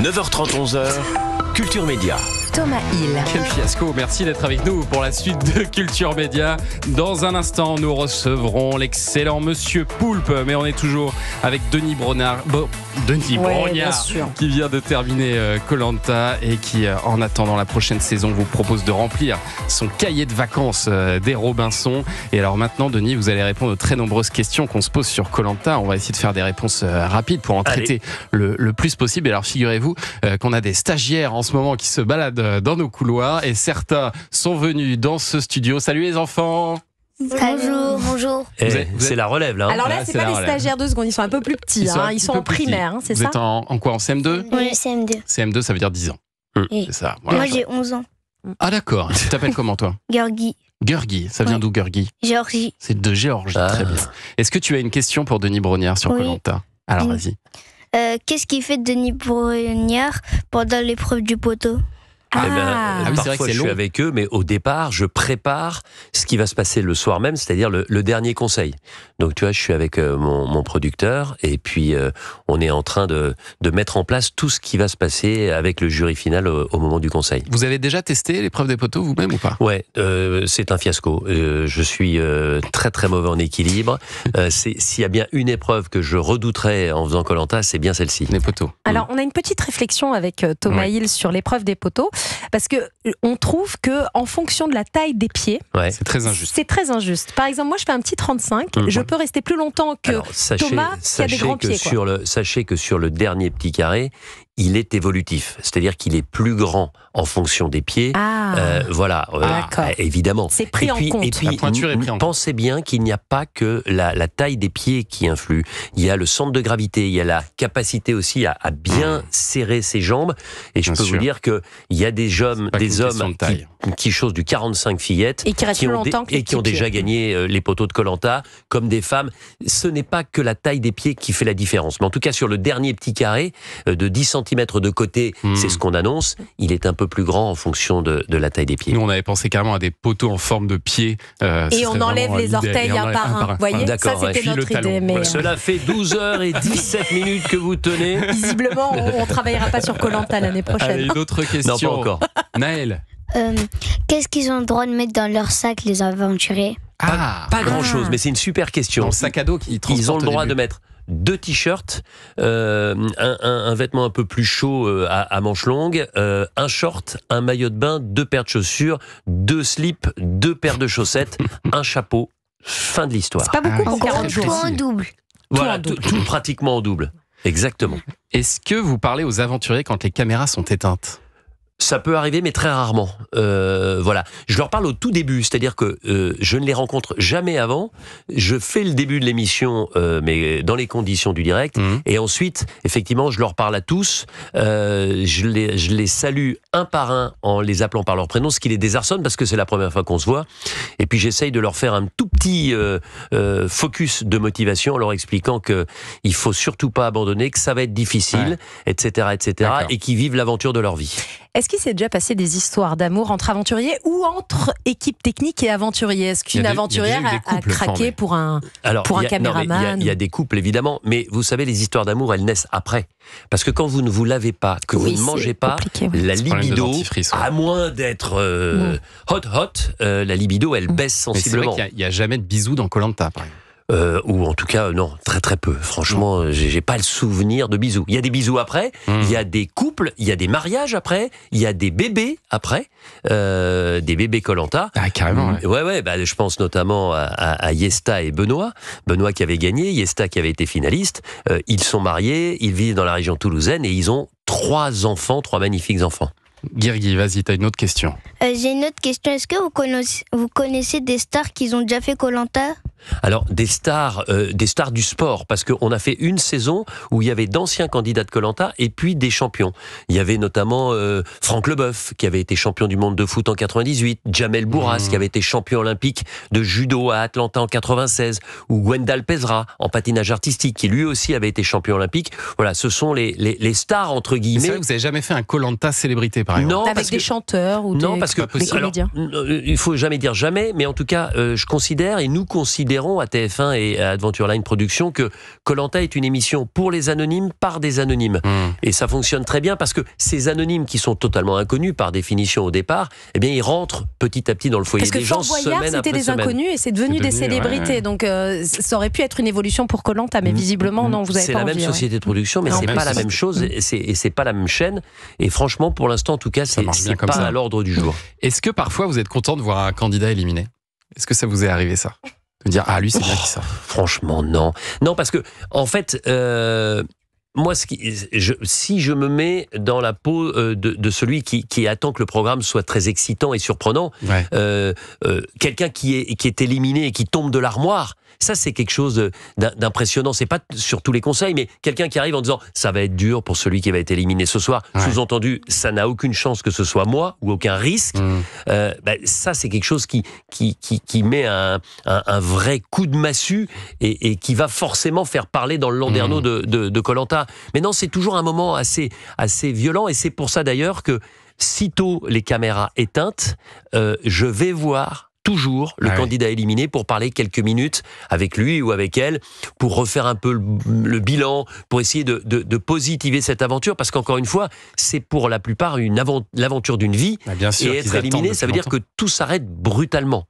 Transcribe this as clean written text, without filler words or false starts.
9h30, 11h, Culture Média. Thomas Hill. Quel fiasco, merci d'être avec nous pour la suite de Culture Média. Dans un instant, nous recevrons l'excellent Monsieur Poulpe, mais on est toujours avec Denis Brognard, qui vient de terminer Koh-Lanta et qui, en attendant la prochaine saison, vous propose de remplir son cahier de vacances des Robinson. Et alors maintenant, Denis, vous allez répondre aux très nombreuses questions qu'on se pose sur Koh-Lanta. On va essayer de faire des réponses rapides pour en traiter le plus possible. Et alors, figurez-vous qu'on a des stagiaires en ce moment qui se baladent dans nos couloirs et certains sont venus dans ce studio. Salut les enfants! Bonjour. C'est la relève là. Alors là, c'est pas les stagiaires de seconde, ils sont un peu plus petits. Ils sont en primaire, c'est ça? Vous êtes en quoi? En CM2? Oui, CM2. CM2, ça veut dire 10 ans. C'est ça. Voilà. Moi, j'ai 11 ans. Ah d'accord. Tu t'appelles comment toi? Georgie. Georgie, ça vient d'où Georgie? Géorgie. C'est de Géorgie, très bien. Est-ce que tu as une question pour Denis Brognard sur Koh-Lanta? Alors vas-y. Qu'est-ce qu'il fait Denis Brognard pendant l'épreuve du poteau? Parfois je suis avec eux, mais au départ, je prépare ce qui va se passer le soir même, c'est-à-dire le dernier conseil. Donc tu vois, je suis avec mon producteur et puis on est en train de mettre en place tout ce qui va se passer avec le jury final au moment du conseil. Vous avez déjà testé l'épreuve des poteaux vous-même ou pas? Ouais, c'est un fiasco. Je suis très très mauvais en équilibre. S'il y a bien une épreuve que je redouterais en faisant Koh-Lanta, c'est bien celle-ci. Les poteaux. Alors on a une petite réflexion avec Thomas Hill sur l'épreuve des poteaux. Parce que on trouve que en fonction de la taille des pieds, c'est très injuste. C'est très injuste. Par exemple, moi je fais un petit 35, je peux rester plus longtemps que Thomas qui a des grands pieds. Sachez que sur le dernier petit carré, il est évolutif, c'est-à-dire qu'il est plus grand en fonction des pieds. Évidemment. C'est pris en compte. Et puis, pensez bien qu'il n'y a pas que la taille des pieds qui influe. Il y a le centre de gravité, il y a la capacité aussi à bien serrer ses jambes. Et je peux vous dire qu'il y a des hommes qui chaussent du 45 fillettes et qui ont déjà gagné les poteaux de Koh-Lanta, comme des femmes. Ce n'est pas que la taille des pieds qui fait la différence. Mais en tout cas, sur le dernier petit carré de 10 cm de côté, c'est ce qu'on annonce. Il est un peu plus grand en fonction de la taille des pieds. Nous, on avait pensé carrément à des poteaux en forme de pied. Et on enlève les orteils un par un. Vous voyez, ça c'était notre idée. Mais cela fait 12h17 que vous tenez. Visiblement, on ne travaillera pas sur Koh-Lanta l'année prochaine. Allez, une autre question. Non, pas encore. Naël. Qu'est-ce qu'ils ont le droit de mettre dans leur sac, les aventuriers? Pas grand-chose, mais c'est une super question. Dans le sac à dos qu'ils transportent. Ils ont le droit de mettre 2 t-shirts, un vêtement un peu plus chaud à manches longues, un short, un maillot de bain, 2 paires de chaussures, 2 slips, 2 paires de chaussettes, un chapeau. Fin de l'histoire. C'est pas beaucoup pour 40 jours. Tout en double. Voilà, tout pratiquement en double. Exactement. Est-ce que vous parlez aux aventuriers quand les caméras sont éteintes? Ça peut arriver, mais très rarement. Voilà. Je leur parle au tout début, c'est-à-dire que je ne les rencontre jamais avant. Je fais le début de l'émission, mais dans les conditions du direct. Et ensuite, effectivement, je leur parle à tous. Je les salue un par un en les appelant par leur prénom, ce qui les désarçonne parce que c'est la première fois qu'on se voit. Et puis j'essaye de leur faire un tout petit focus de motivation en leur expliquant que il faut surtout pas abandonner, que ça va être difficile, etc., et qu'ils vivent l'aventure de leur vie. Est-ce qu'il s'est déjà passé des histoires d'amour entre aventuriers ou entre équipe technique et aventuriers? Est-ce qu'une aventurière a craqué pour un caméraman? Il y a des couples, évidemment, mais vous savez, les histoires d'amour, elles naissent après. Parce que quand vous ne vous lavez pas, que vous ne mangez pas, la libido, à moins d'être hot, la libido, elle baisse sensiblement. C'est vrai qu'il n'y a jamais de bisous dans Koh-Lanta, par exemple. Ou en tout cas, non, très très peu. Franchement, j'ai pas le souvenir de bisous. Il y a des bisous après, il y a des couples, il y a des mariages après, il y a des bébés après, des bébés Koh-Lanta. Ah, carrément. Ouais, je pense notamment à Yesta et Benoît. Benoît qui avait gagné, Yesta qui avait été finaliste. Ils sont mariés, ils vivent dans la région toulousaine et ils ont 3 enfants, 3 magnifiques enfants. Guirgui, vas-y, t'as une autre question. J'ai une autre question. Est-ce que vous connaissez des stars qui ont déjà fait Koh-Lanta? Alors, des stars du sport, parce qu'on a fait une saison où il y avait d'anciens candidats de Koh-Lanta et puis des champions. Il y avait notamment Franck Leboeuf, qui avait été champion du monde de foot en 98, Jamel Bourras, qui avait été champion olympique de judo à Atlanta en 96, ou Gwendal Pesra, en patinage artistique, qui lui aussi avait été champion olympique. Voilà, ce sont les stars, entre guillemets. C'est vrai que vous n'avez jamais fait un Koh-Lanta célébrité, par exemple? Non, avec des chanteurs ou des comédiens? Il faut jamais dire jamais, mais en tout cas, je considère, et nous considérons considérons à TF1 et à Adventure Line Productions que Koh-Lanta est une émission pour les anonymes, par des anonymes. Et ça fonctionne très bien parce que ces anonymes qui sont totalement inconnus par définition au départ, eh bien ils rentrent petit à petit dans le foyer des gens, semaine après semaine. C'était des inconnus et c'est devenu des célébrités. Ouais. Donc ça aurait pu être une évolution pour Koh-Lanta, mais visiblement non, vous avez pas envie. C'est la même société de production, mais c'est pas la même chose et c'est pas la même chaîne. Et franchement, pour l'instant, en tout cas, c'est pas à l'ordre du jour. Est-ce que parfois vous êtes content de voir un candidat éliminé ? Est-ce que ça vous est arrivé ça ? De dire lui c'est bien qui ça. Franchement non. Non parce que en fait moi si je me mets dans la peau de celui qui attend que le programme soit très excitant et surprenant, quelqu'un qui est éliminé et qui tombe de l'armoire, ça c'est quelque chose d'impressionnant. C'est pas sur tous les conseils, mais quelqu'un qui arrive en disant ça va être dur pour celui qui va être éliminé ce soir. Sous-entendu, ça n'a aucune chance que ce soit moi ou aucun risque. Ça c'est quelque chose qui met un vrai coup de massue et qui va forcément faire parler dans le landerneau de Koh-Lanta. Mais non, c'est toujours un moment assez violent et c'est pour ça d'ailleurs que sitôt les caméras éteintes, je vais voir toujours le candidat éliminé pour parler quelques minutes avec lui ou avec elle, pour refaire un peu le bilan, pour essayer de positiver cette aventure, parce qu'encore une fois, c'est pour la plupart l'aventure d'une vie, et être éliminé, ça veut dire que tout s'arrête brutalement.